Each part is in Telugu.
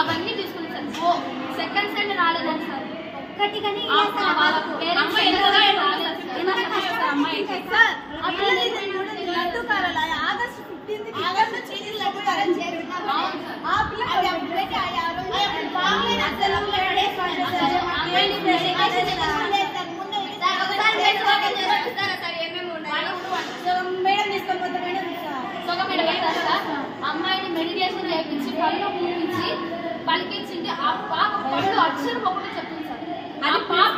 అవన్నీ తీసుకున్నాం సార్. సెకండ్ స్టాండ్ రాలేదండి సార్. అమ్మాయిని మెడిటేషన్ చేయించి కళ్ళు పూపించి పలికించింది. ఆ పాప పళ్ళు అక్షరం ఒకటి చెప్తుంది సార్. ఆ పాప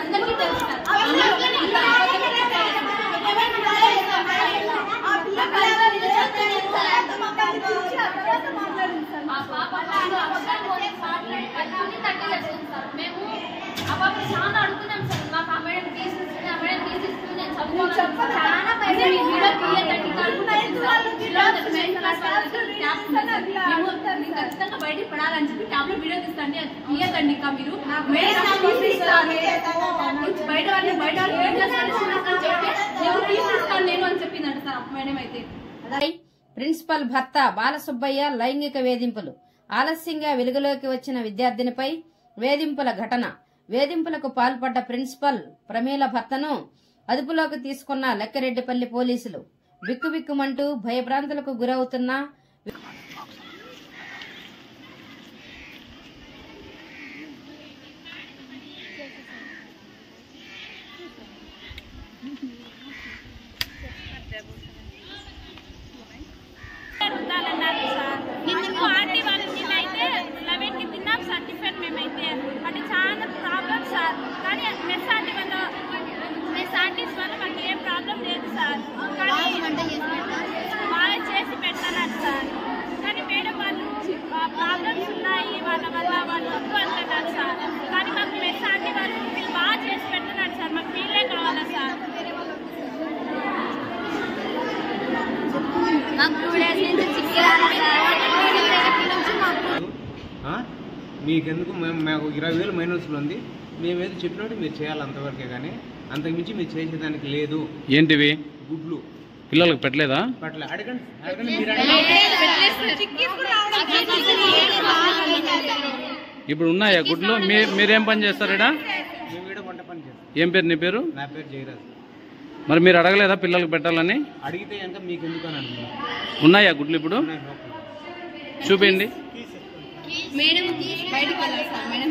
అందరికీ తెలుస్తారు. ఆ పాప మేము ఆ పాప చాలా అడుగుతున్నాం సార్. మాకు ఆ మేడం తీసిస్తుంది, ఆ మేడం తీసిస్తుంది, నేను ఖచ్చితంగా బయటికి పడాలని చెప్పి టాబ్లెట్ వీడియో తీస్తాండి, తీయకండి ఇంకా మీరు బయట వాళ్ళని నేను అని చెప్పిందంట సార్ మేడం. అయితే ప్రిన్సిపల్ భర్త బాలసుబ్బయ్య లైంగిక వేధింపులు. ఆలస్యంగా వెలుగులోకి వచ్చిన విద్యార్థినిపై వేధింపుల ఘటన. వేధింపులకు పాల్పడ్డ ప్రిన్సిపల్ ప్రమీల భర్తను అదుపులోకి తీసుకున్న లక్కిరెడ్డిపల్లి పోలీసులు. బిక్కుబిక్కుమంటూ భయభ్రాంతులకు గురవుతున్న సర్టిఫికేట్ మేమైతే అంటే చాలా ప్రాబ్లమ్ సార్. కానీ మెస్ ఆంటీస్ వల్ల మాకు ఏం ప్రాబ్లం లేదు సార్. కానీ బాగా చేసి పెడతారు సార్. కానీ మేడం వాళ్ళు ప్రాబ్లమ్స్ ఉన్నాయి వాళ్ళ వల్ల వాళ్ళు వద్దు అంటున్నారు సార్. కానీ మాకు మెస్ ఆంటీ వాళ్ళు వీళ్ళు బాగా చేసి పెడుతున్నారు సార్. మాకు వీళ్ళే కావాలా సార్. మీకెందుకు మాకు 20,000 మైనస్లో ఉంది. మేమేదో చెప్పినట్టు మీరు చేయాలి అంతవరకే, కానీ అంతకుమించి మీరు చేసేదానికి లేదు. ఏంటివి గుడ్లు పిల్లలకు పెట్టలేదా? పట్ల అడగండి ఇప్పుడు ఉన్నాయా గుడ్లు? మీరేం పని చేస్తారు ఇక్కడ? మేము ఇక్కడ వంట పని చేస్తాం. ఏం పేరు నీ పేరు? నా పేరు జయరాజ్. మరి మీరు అడగలేదా పిల్లలకు పెట్టాలని? అడిగితే కనుక మీకు ఎందుకు అని అంటున్నాను. ఉన్నాయా గుడ్లు ఇప్పుడు? చూపించండి. మేడం బయటకు వెళ్ళాలి సార్. మేడం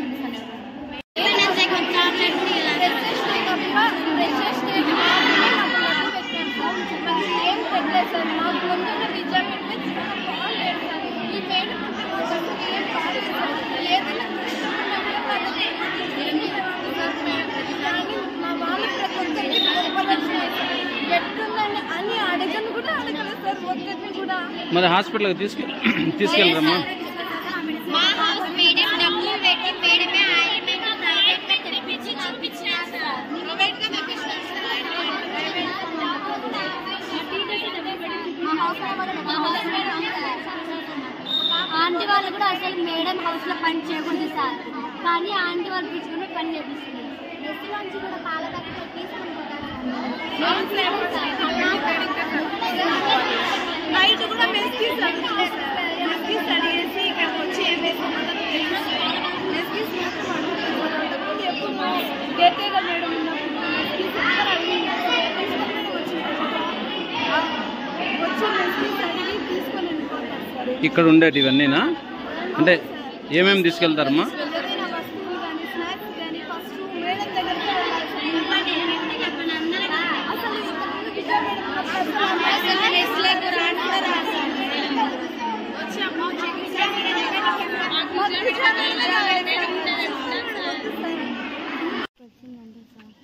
అని అడగను కూడా అడగలేదు సార్. ఒక్కరిని కూడా మరి హాస్పిటల్కి తీసుకెళ్ళరమ్మా. ఆంటీ వాళ్ళు కూడా అసలు మేడం హౌస్ లో పని చేయకూడదు సార్. కానీ ఆంటీ వాళ్ళు తీసుకుని పని చేపిస్తుంది. నెక్స్ట్ నుంచి కూడా పాల ప్యాకెట్ తీసుకుని నైట్ కూడా మెస్కి స్టడీ చేసి ఇక్కడికి వచ్చి ఏం వేసుకుంటారు. ఇక్కడ ఉండేటి ఇవన్నీనా? అంటే ఏమేమి తీసుకెళ్తారమ్మా?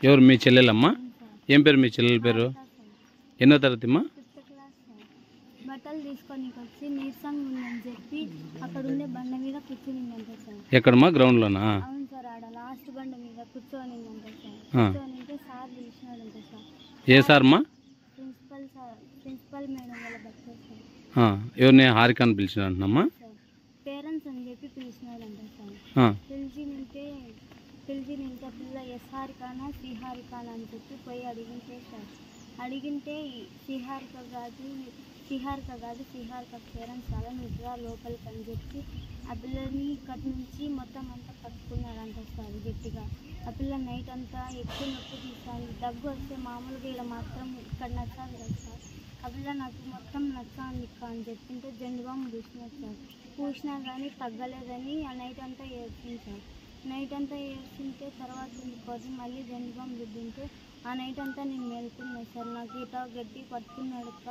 ఎవరు మీ చెల్లెలమ్మా? ఏం పేరు మీ చెల్లెల పేరు? ఎన్నో తరగతి అమ్మా? బట్టలు పాలు తీసుకొని వచ్చి నీరసంగా ఉందని చెప్పి అక్కడ ఉండే బండ మీద కూర్చునిందంట సార్. ఎక్కడమ్మా గ్రౌండ్లోనా? అవును సార్, ఆడ లాస్ట్ బండ మీద కూర్చోనిందంట సార్. కూర్చోనింటే సార్ పిలిచినాడంట సార్. ఏ సార్మా? ప్రిన్సిపల్ మేడం వాళ్ళ భర్త సార్. ఎవరిని? హారికాని పిలిచినమ్మా? పేరెంట్స్ అని చెప్పి పిలిచినాడంట సార్. పిలిచి నింటే పిల్ల ఎస్ హారికానా సి హారికానా అని చెప్పి పోయి అడిగింటే సార్. అడిగింటే శ్రీహారిక కాదు శ్రీహారిక పేరెంట్స్ చాలా నిద్ర లోపలికి అని చెప్పి ఆ పిల్లని ఇక్కడి నుంచి మొత్తం అంతా పట్టుకున్నాడంట సార్ గట్టిగా. ఆ పిల్ల నైట్ అంతా ఎక్కువ నొప్పి తీసాను, దగ్గు వస్తే మామూలుగా ఇక్కడ మాత్రం ఇక్కడ నచ్చాలి కదా సార్. ఆ పిల్ల నాకు మొత్తం నచ్చాను ఇక్క అని చెప్పింటే జెండుబామ్ పూసినారు సార్. పూసినా కానీ తగ్గలేదని ఆ నైట్ అంతా ఏడ్చింది సార్. నైట్ అంతా ఏడ్చింటే తర్వాత ఇంకోటి మళ్ళీ జెండుబామ్ రుద్దింటే ఆ నైట్ అంతా నేను మేలుకున్నాను సార్. నాకు ఇట గట్టి పట్టుకున్నాడుక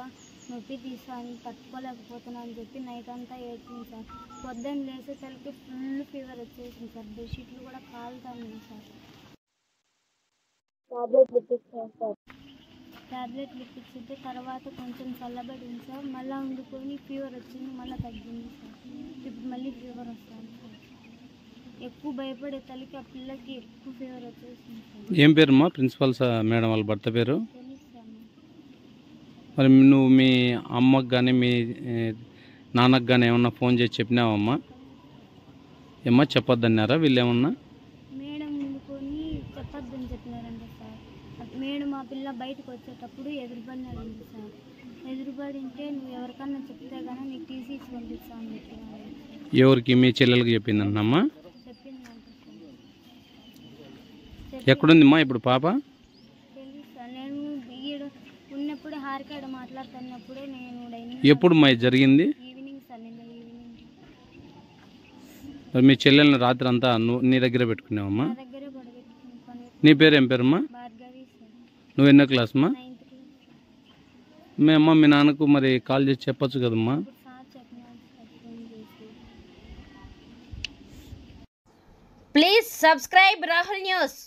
నొప్పి తీసాను, తట్టుకోలేకపోతున్నా అని చెప్పి నైట్ అంతా ఏడ్చింది సార్. పొద్దున్న లేచేసరికి ఫుల్ ఫీవర్ వచ్చేసింది సార్. బెడ్షీట్లు కూడా కాలుతాయి సార్. టాబ్లెట్లు ఇప్పించాను సార్. టాబ్లెట్లు ఇప్పించింటే తర్వాత కొంచెం చల్లబడింది సార్. మళ్ళీ ఉండుకొని ఫీవర్ వచ్చింది, మళ్ళీ తగ్గింది సార్. ఇప్పుడు మళ్ళీ ఫీవర్ వస్తుంది సార్. ఎక్కువ భయపడే తల్లికి ఆ పిల్లకి ఎక్కువ ఫీవర్ వచ్చేసింది సార్. ఏం పేరుమా ప్రిన్సిపల్ మేడం వాళ్ళ భర్త పేరు? మరి నువ్వు మీ అమ్మకు కానీ మీ నాన్నకు కానీ ఏమన్నా ఫోన్ చేసి చెప్పినావమ్మా? ఏమ్మా చెప్పొద్దన్నారా వీళ్ళు ఏమన్నా? మేడం ముందుకొని చెప్పొద్దని చెప్పినారంట సార్. మేడం ఆ పిల్ల బయటకు వచ్చేటప్పుడు ఎదురుపడినారంట సార్. ఎదురుపడింటే నువ్వు ఎవరికన్నా చెప్తే కానీ నీకు టీసీ ఇచ్చి పంపిస్తాను అని చెప్పినారు. ఎవరికి? మీ చెల్లెలకి చెప్పిందన్నమ్మా? చెప్పిందంట సార్. ఎక్కడుందిమ్మా ఇప్పుడు పాప? తెలుసు సార్. నేను ఈడ ఉన్నప్పుడే హారికాడ మాట్లాడుతున్నప్పుడే నేను ఎప్పుడు మా జరిగింది? ఈవినింగ్ సార్, నిన్న ఈవినింగ్. మరి మీ చెల్లెల్ని రాత్రి అంతా నీ దగ్గర పెట్టుకున్నావమ్మా? నా దగ్గరే పడగెట్టుకుని. నీ పేరు ఏం పేరమ్మా? భార్గవి సార్. నువ్వు ఎన్నో క్లాస్మా? 9th class. మీ అమ్మ మీ నాన్నకు మరి కాల్ చేసి చెప్పొచ్చు కదమ్మా? సార్ చెప్పినాడు సార్ ఫోన్ చేసి. Please subscribe Rahul news.